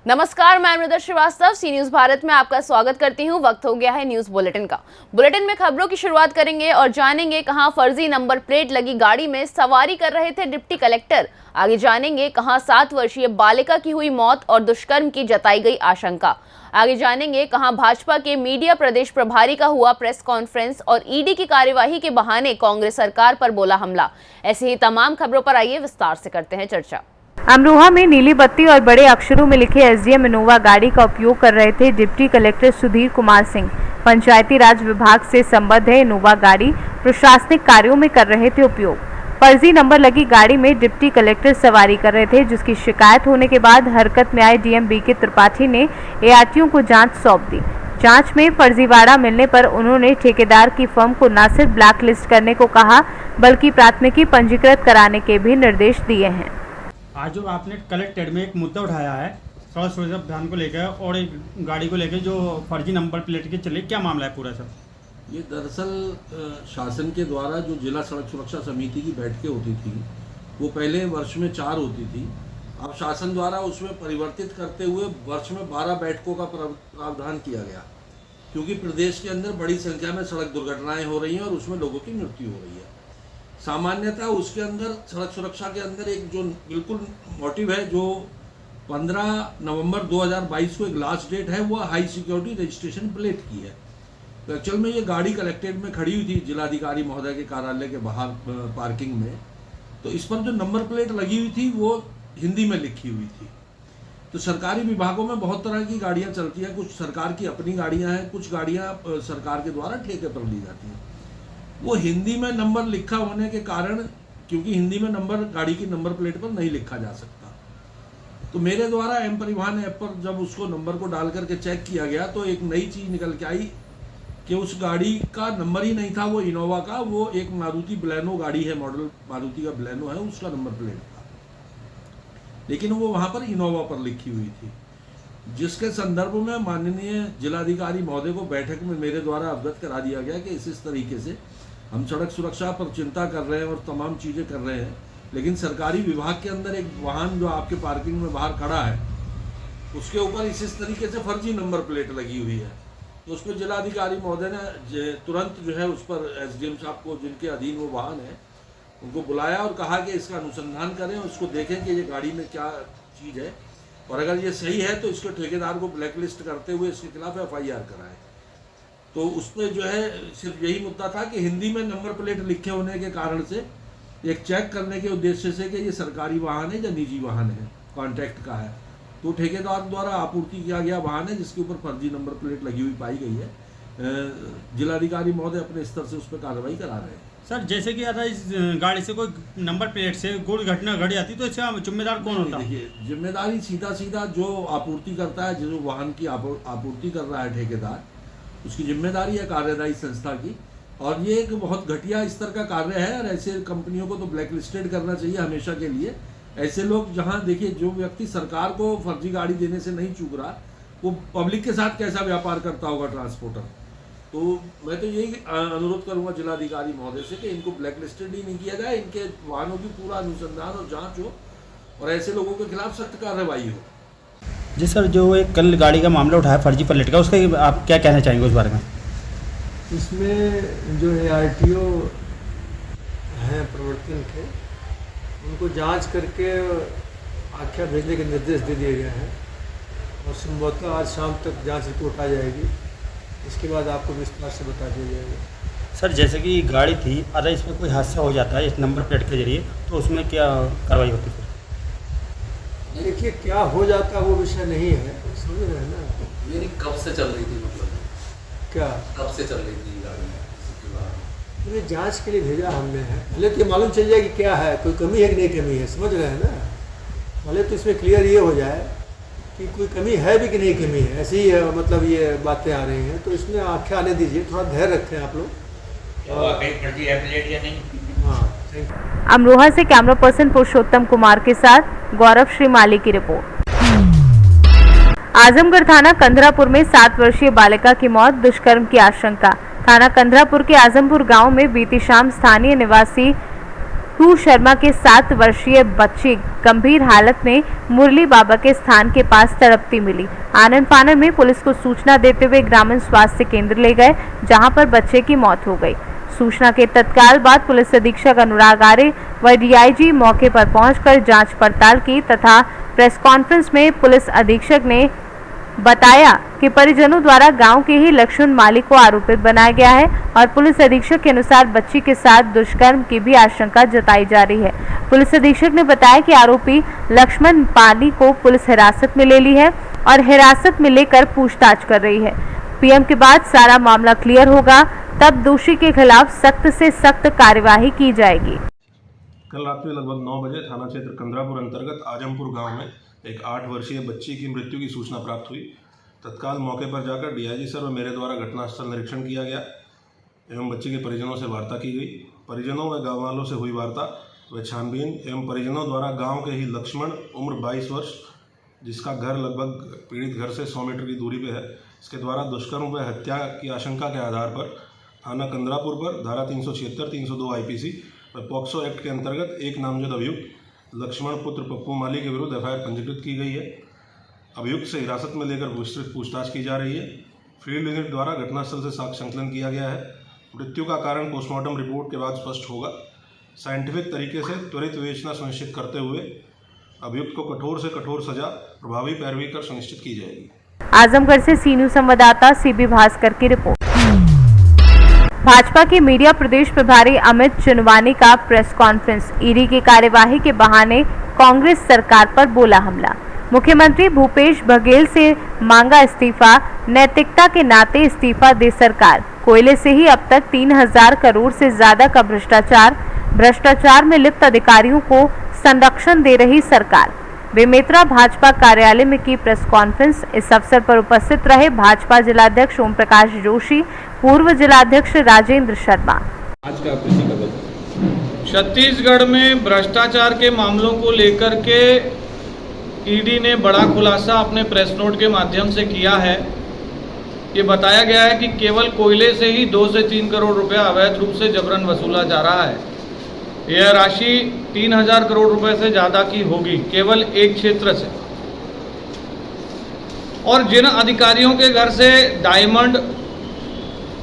नमस्कार, मैं मृदा श्रीवास्तव सी न्यूज भारत में आपका स्वागत करती हूं। वक्त हो गया है न्यूज बुलेटिन का। बुलेटिन में खबरों की शुरुआत करेंगे और जानेंगे कहां फर्जी नंबर प्लेट लगी गाड़ी में सवारी कर रहे थे डिप्टी कलेक्टर। आगे जानेंगे कहां 7 वर्षीय बालिका की हुई मौत और दुष्कर्म की जताई गई आशंका। आगे जानेंगे कहां भाजपा के मीडिया प्रदेश प्रभारी का हुआ प्रेस कॉन्फ्रेंस और ईडी की कार्यवाही के बहाने कांग्रेस सरकार पर बोला हमला। ऐसी ही तमाम खबरों पर आइए विस्तार से करते हैं चर्चा। अमरोहा में नीली बत्ती और बड़े अक्षरों में लिखे एसडीएम इनोवा गाड़ी का उपयोग कर रहे थे डिप्टी कलेक्टर सुधीर कुमार सिंह। पंचायती राज विभाग से संबद्ध है इनोवा गाड़ी प्रशासनिक कार्यों में कर रहे थे उपयोग। फर्जी नंबर लगी गाड़ी में डिप्टी कलेक्टर सवारी कर रहे थे, जिसकी शिकायत होने के बाद हरकत में आए डीएम बीके त्रिपाठी ने एआरटीओ को जांच सौंप दी। जांच में फर्जीवाड़ा मिलने पर उन्होंने ठेकेदार की फर्म को न सिर्फ ब्लैक लिस्ट करने को कहा, बल्कि प्राथमिकी पंजीकृत कराने के भी निर्देश दिए हैं। आज जो आपने कलेक्टेड में एक मुद्दा उठाया है सड़क सुरक्षा अभियान को लेकर और एक गाड़ी को लेकर जो फर्जी नंबर प्लेट के चले, क्या मामला है पूरा सर? ये दरअसल शासन के द्वारा जो जिला सड़क सुरक्षा समिति की बैठकें होती थी वो पहले वर्ष में 4 होती थी। अब शासन द्वारा उसमें परिवर्तित करते हुए वर्ष में 12 बैठकों का प्रावधान किया गया, क्योंकि प्रदेश के अंदर बड़ी संख्या में सड़क दुर्घटनाएं हो रही हैं और उसमें लोगों की मृत्यु हो रही है। सामान्यतः उसके अंदर सड़क सुरक्षा के अंदर एक जो बिल्कुल मोटिव है, जो 15 नवंबर 2022 को एक लास्ट डेट है, वो हाई सिक्योरिटी रजिस्ट्रेशन प्लेट की है। तो एक्चुअल में ये गाड़ी कलेक्टेड में खड़ी हुई थी जिलाधिकारी महोदय के कार्यालय के बाहर पार्किंग में। तो इस पर जो नंबर प्लेट लगी हुई थी वो हिंदी में लिखी हुई थी। तो सरकारी विभागों में बहुत तरह की गाड़ियाँ चलती हैं, कुछ सरकार की अपनी गाड़ियाँ हैं, कुछ गाड़ियाँ सरकार के द्वारा ठेके पर ली जाती हैं। वो हिंदी में नंबर लिखा होने के कारण, क्योंकि हिंदी में नंबर गाड़ी की नंबर प्लेट पर नहीं लिखा जा सकता, तो मेरे द्वारा एम परिवहन ऐप पर जब उसको नंबर को डाल करके चेक किया गया तो एक नई चीज़ निकल के आई कि उस गाड़ी का नंबर ही नहीं था वो इनोवा का, वो एक मारुति बलेनो गाड़ी है, मॉडल मारुति का बलेनो है, उसका नंबर प्लेट था, लेकिन वो वहाँ पर इनोवा पर लिखी हुई थी। जिसके संदर्भ में माननीय जिलाधिकारी महोदय को बैठक में मेरे द्वारा अवगत करा दिया गया कि इस तरीके से हम सड़क सुरक्षा पर चिंता कर रहे हैं और तमाम चीज़ें कर रहे हैं, लेकिन सरकारी विभाग के अंदर एक वाहन जो आपके पार्किंग में बाहर खड़ा है उसके ऊपर इस तरीके से फर्जी नंबर प्लेट लगी हुई है। तो उस पर जिलाधिकारी महोदय ने तुरंत जो है उस पर एसडीएम साहब को, जिनके अधीन वो वाहन है, उनको बुलाया और कहा कि इसका अनुसंधान करें, उसको देखें कि ये गाड़ी में क्या चीज़ है, और अगर ये सही है तो इसके ठेकेदार को ब्लैकलिस्ट करते हुए इसके खिलाफ FIR कराएं। तो उसमें जो है सिर्फ यही मुद्दा था कि हिंदी में नंबर प्लेट लिखे होने के कारण से एक चेक करने के उद्देश्य से कि ये सरकारी वाहन है या निजी वाहन है, कॉन्ट्रैक्ट का है, तो ठेकेदार द्वारा आपूर्ति किया गया वाहन है जिसके ऊपर फर्जी नंबर प्लेट लगी हुई पाई गई है। जिलाधिकारी महोदय अपने स्तर से उस पर कार्रवाई करा रहे हैं। सर, जैसे कि अगर इस गाड़ी से कोई नंबर प्लेट से कोई घटना घट जाती तो इसका जिम्मेदार कौन होता है? देखिए, जिम्मेदारी सीधा जो आपूर्ति करता है, जो वाहन की आपूर्ति कर रहा है ठेकेदार, उसकी जिम्मेदारी है कार्यदायी संस्था की, और ये एक बहुत घटिया स्तर का कार्य है और ऐसे कंपनियों को तो ब्लैक लिस्टेड करना चाहिए हमेशा के लिए। ऐसे लोग, जहाँ देखिए जो व्यक्ति सरकार को फर्जी गाड़ी देने से नहीं चूक रहा, वो पब्लिक के साथ कैसा व्यापार करता होगा ट्रांसपोर्टर। तो मैं तो यही अनुरोध करूंगा जिलाधिकारी महोदय से कि इनको ब्लैक लिस्टेड ही नहीं किया जाए, इनके वाहनों की पूरा अनुसंधान और जांच हो और ऐसे लोगों के खिलाफ सख्त कार्रवाई हो। जी सर, जो एक कल गाड़ी का मामला उठाया फर्जी प्लेट का, उसका आप क्या कहना चाहेंगे उस बारे में? इसमें जो ARTO हैं प्रवर्तन के, उनको जांच करके आख्या भेजने के निर्देश दे दिए गए हैं और संभवतः आज शाम तक जांच रिपोर्ट आ जाएगी। इसके बाद आपको विस्तार से बता दिया जाएगा। सर, जैसे कि गाड़ी थी, अगर इसमें कोई हादसा हो जाता है इस नंबर प्लेट के जरिए, तो उसमें क्या कार्रवाई होती है? देखिए, क्या हो जाता वो विषय नहीं है, समझ रहे हैं ना। मेरी कब से चल रही थी, मतलब क्या कब से चल रही थी गाड़ी? उन्हें जांच के लिए भेजा हमने है, पहले तो ये मालूम चल जाए कि क्या है, कोई कमी है कि नहीं कमी है, समझ रहे हैं ना। पहले तो इसमें क्लियर ये हो जाए कि कोई कमी है भी कि नहीं कमी है, ऐसी ही मतलब ये बातें आ रही हैं, तो इसमें आंखें आने दीजिए, थोड़ा धैर्य रखें आप लोग। हाँ, अमरोहा से कैमरा पर्सन पुरुषोत्तम कुमार के साथ गौरव श्रीमाली की रिपोर्ट। आजमगढ़ थाना कंधरापुर में 7 वर्षीय बालिका की मौत, दुष्कर्म की आशंका। थाना कंधरापुर के आजमपुर गांव में बीती शाम स्थानीय निवासी ध्रुव शर्मा के 7 वर्षीय बच्ची गंभीर हालत में मुरली बाबा के स्थान के पास तड़पती मिली। आनन फानन में पुलिस को सूचना देते हुए ग्रामीण स्वास्थ्य केंद्र ले गए, जहां पर बच्चे की मौत हो गई। सूचना के तत्काल बाद पुलिस अधीक्षक अनुराग आर्य व डीआईजी मौके पर पहुंचकर जांच पड़ताल की तथा प्रेस कॉन्फ्रेंस में पुलिस अधीक्षक ने बताया कि परिजनों द्वारा गांव के ही लक्ष्मण माली को आरोपित बनाया गया है और पुलिस अधीक्षक के अनुसार बच्ची के साथ दुष्कर्म की भी आशंका जताई जा रही है। पुलिस अधीक्षक ने बताया कि आरोपी लक्ष्मण माली को पुलिस हिरासत में ले ली है और हिरासत में लेकर पूछताछ कर रही है। पीएम के बाद सारा मामला क्लियर होगा, तब दोषी के खिलाफ सख्त से सख्त कार्यवाही की जाएगी। कल रात में लगभग 9 बजे थाना क्षेत्र कंदरापुर अंतर्गत आजमपुर गांव में एक 8 वर्षीय बच्ची की मृत्यु की सूचना प्राप्त हुई। तत्काल मौके पर जाकर डीआईजी सर व मेरे द्वारा घटनास्थल निरीक्षण किया गया एवं बच्ची के परिजनों से वार्ता की गई। परिजनों व गाँव वालों से हुई वार्ता व छानबीन एवं परिजनों द्वारा गाँव के ही लक्ष्मण उम्र 22 वर्ष, जिसका घर लगभग पीड़ित घर से 100 मीटर की दूरी पर है, इसके द्वारा दुष्कर्म व हत्या की आशंका के आधार पर थाना कंदरापुर पर धारा 376, 302 आईपीसी व पॉक्सो एक्ट के अंतर्गत एक नामजद अभियुक्त लक्ष्मण पुत्र पप्पू माली के विरुद्ध एफआईआर पंजीकृत की गई है। अभियुक्त से हिरासत में लेकर विस्तृत पूछताछ की जा रही है। फील्ड यूनिट द्वारा घटनास्थल से साक्ष्य संकलन किया गया है। मृत्यु का कारण पोस्टमार्टम रिपोर्ट के बाद स्पष्ट होगा। साइंटिफिक तरीके से त्वरित विवेचना सुनिश्चित करते हुए अभियुक्त को कठोर से कठोर सजा प्रभावी पैरवी कर सुनिश्चित की जाएगी। आजमगढ़ से सी न्यूज संवाददाता सीबी भास्कर की रिपोर्ट। भाजपा के मीडिया प्रदेश प्रभारी अमित चुनवानी का प्रेस कॉन्फ्रेंस। ईडी की कार्यवाही के बहाने कांग्रेस सरकार पर बोला हमला। मुख्यमंत्री भूपेश बघेल से मांगा इस्तीफा, नैतिकता के नाते इस्तीफा दे सरकार। कोयले से ही अब तक 3000 करोड़ से ज्यादा का भ्रष्टाचार में लिप्त अधिकारियों को संरक्षण दे रही सरकार। बेमेतरा भाजपा कार्यालय में की प्रेस कॉन्फ्रेंस। इस अवसर पर उपस्थित रहे भाजपा जिलाध्यक्ष ओम प्रकाश जोशी, पूर्व जिलाध्यक्ष राजेंद्र शर्मा। आज का छत्तीसगढ़ में भ्रष्टाचार के मामलों को लेकर के ईडी ने बड़ा खुलासा अपने प्रेस नोट के माध्यम से किया है। ये बताया गया है कि केवल कोयले से ही 2 से 3 करोड़ रुपया अवैध रूप से जबरन वसूला जा रहा है। यह राशि 3000 करोड़ रुपए से ज़्यादा की होगी केवल एक क्षेत्र से। और जिन अधिकारियों के घर से डायमंड,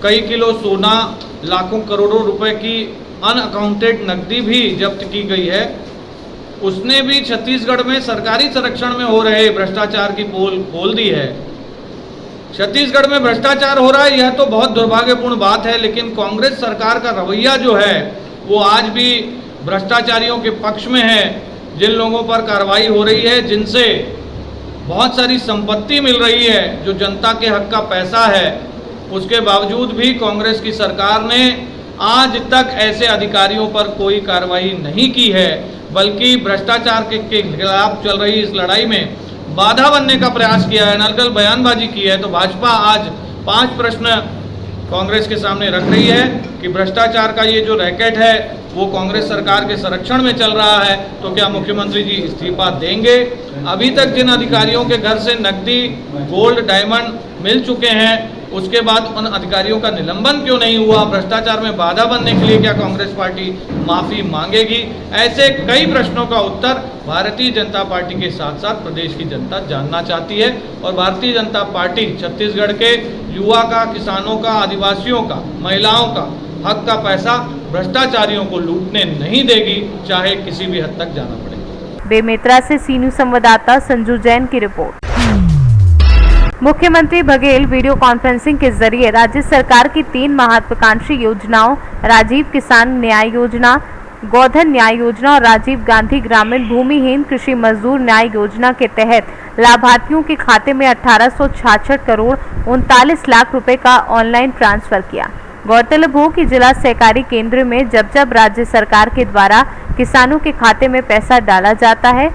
कई किलो सोना, लाखों करोड़ों रुपए की अनअकाउंटेड नकदी भी जब्त की गई है, उसने भी छत्तीसगढ़ में सरकारी संरक्षण में हो रहे भ्रष्टाचार की पोल खोल दी है। छत्तीसगढ़ में भ्रष्टाचार हो रहा है, यह तो बहुत दुर्भाग्यपूर्ण बात है, लेकिन कांग्रेस सरकार का रवैया जो है वो आज भी भ्रष्टाचारियों के पक्ष में है। जिन लोगों पर कार्रवाई हो रही है, जिनसे बहुत सारी संपत्ति मिल रही है, जो जनता के हक का पैसा है, उसके बावजूद भी कांग्रेस की सरकार ने आज तक ऐसे अधिकारियों पर कोई कार्रवाई नहीं की है, बल्कि भ्रष्टाचार के खिलाफ चल रही इस लड़ाई में बाधा बनने का प्रयास किया है, नलगल बयानबाजी की है। तो भाजपा आज 5 प्रश्न कांग्रेस के सामने रख रही है कि भ्रष्टाचार का ये जो रैकेट है वो कांग्रेस सरकार के संरक्षण में चल रहा है, तो क्या मुख्यमंत्री जी इस्तीफा देंगे? अभी तक जिन अधिकारियों के घर से नकदी, गोल्ड, डायमंड मिल चुके हैं, उसके बाद उन अधिकारियों का निलंबन क्यों नहीं हुआ? भ्रष्टाचार में बाधा बनने के लिए क्या कांग्रेस पार्टी माफी मांगेगी? ऐसे कई प्रश्नों का उत्तर भारतीय जनता पार्टी के साथ साथ प्रदेश की जनता जानना चाहती है। और भारतीय जनता पार्टी छत्तीसगढ़ के युवा का, किसानों का, आदिवासियों का, महिलाओं का हक का पैसा भ्रष्टाचारियों को लूटने नहीं देगी, चाहे किसी भी हद तक जाना पड़े। बेमेतरा से सी न्यूज संवाददाता संजू जैन की रिपोर्ट। मुख्यमंत्री बघेल वीडियो कॉन्फ्रेंसिंग के जरिए राज्य सरकार की 3 महत्वाकांक्षी योजनाओं राजीव किसान न्याय योजना, गोधन न्याय योजना और राजीव गांधी ग्रामीण भूमिहीन कृषि मजदूर न्याय योजना के तहत लाभार्थियों के खाते में 1866 करोड़ 39 लाख रुपए का ऑनलाइन ट्रांसफर किया। गौरतलब हो कि जिला सहकारी केंद्र में जब राज्य सरकार के द्वारा किसानों के खाते में पैसा डाला जाता है,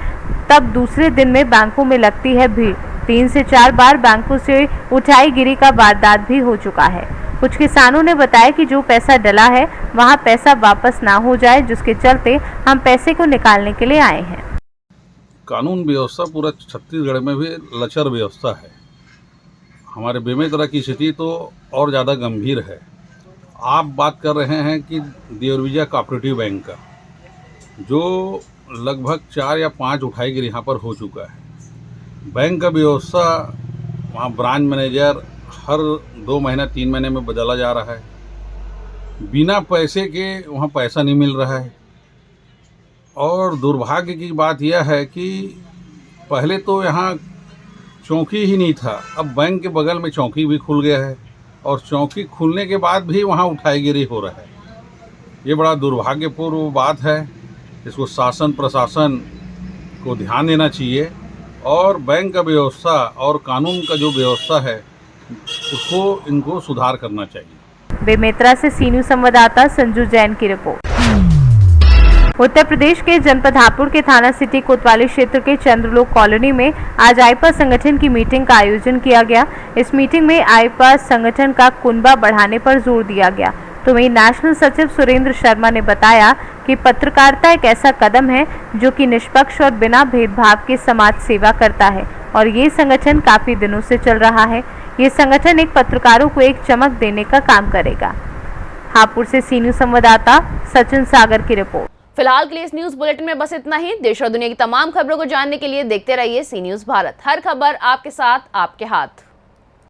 तब दूसरे दिन में बैंकों में लगती है भीड़। 3 से 4 बार बैंकों से उठाई गिरी का वारदात भी हो चुका है। कुछ किसानों ने बताया कि जो पैसा डला है वहां पैसा वापस ना हो जाए, जिसके चलते हम पैसे को निकालने के लिए आए हैं। कानून व्यवस्था पूरा छत्तीसगढ़ में भी लचर व्यवस्था है। हमारे बेमेतरा की स्थिति तो और ज़्यादा गंभीर है। आप बात कर रहे हैं कि देवरिया कोऑपरेटिव बैंक का, जो लगभग 4 या 5 उठाईगिरी यहाँ पर हो चुका है। बैंक का व्यवस्था वहाँ ब्रांच मैनेजर हर 2 महीना 3 महीने में बदला जा रहा है। बिना पैसे के वहाँ पैसा नहीं मिल रहा है। और दुर्भाग्य की बात यह है कि पहले तो यहाँ चौकी ही नहीं था, अब बैंक के बगल में चौकी भी खुल गया है और चौकी खुलने के बाद भी वहाँ उठाईगिरी हो रहा है। ये बड़ा दुर्भाग्यपूर्ण बात है। इसको शासन प्रशासन को ध्यान देना चाहिए और बैंक का व्यवस्था और कानून का जो व्यवस्था है उसको इनको सुधार करना चाहिए। बेमेतरा से सी न्यूज़ संवाददाता संजू जैन की रिपोर्ट। उत्तर प्रदेश के जनपद हापुड़ के थाना सिटी कोतवाली क्षेत्र के चंद्रलोक कॉलोनी में आज आईपा संगठन की मीटिंग का आयोजन किया गया। इस मीटिंग में आईपा संगठन का कुनबा बढ़ाने पर जोर दिया गया। तो वहीं नेशनल सचिव सुरेंद्र शर्मा ने बताया कि पत्रकारिता एक ऐसा कदम है जो कि निष्पक्ष और बिना भेदभाव के समाज सेवा करता है और ये संगठन काफी दिनों से चल रहा है। ये संगठन एक पत्रकारों को एक चमक देने का काम करेगा। हापुड़ से सी न्यूज़ संवाददाता सचिन सागर की रिपोर्ट। फिलहाल के लिए इस न्यूज बुलेटिन में बस इतना ही। देश और दुनिया की तमाम खबरों को जानने के लिए देखते रहिए सी न्यूज़ भारत। हर खबर आपके साथ, आपके हाथ।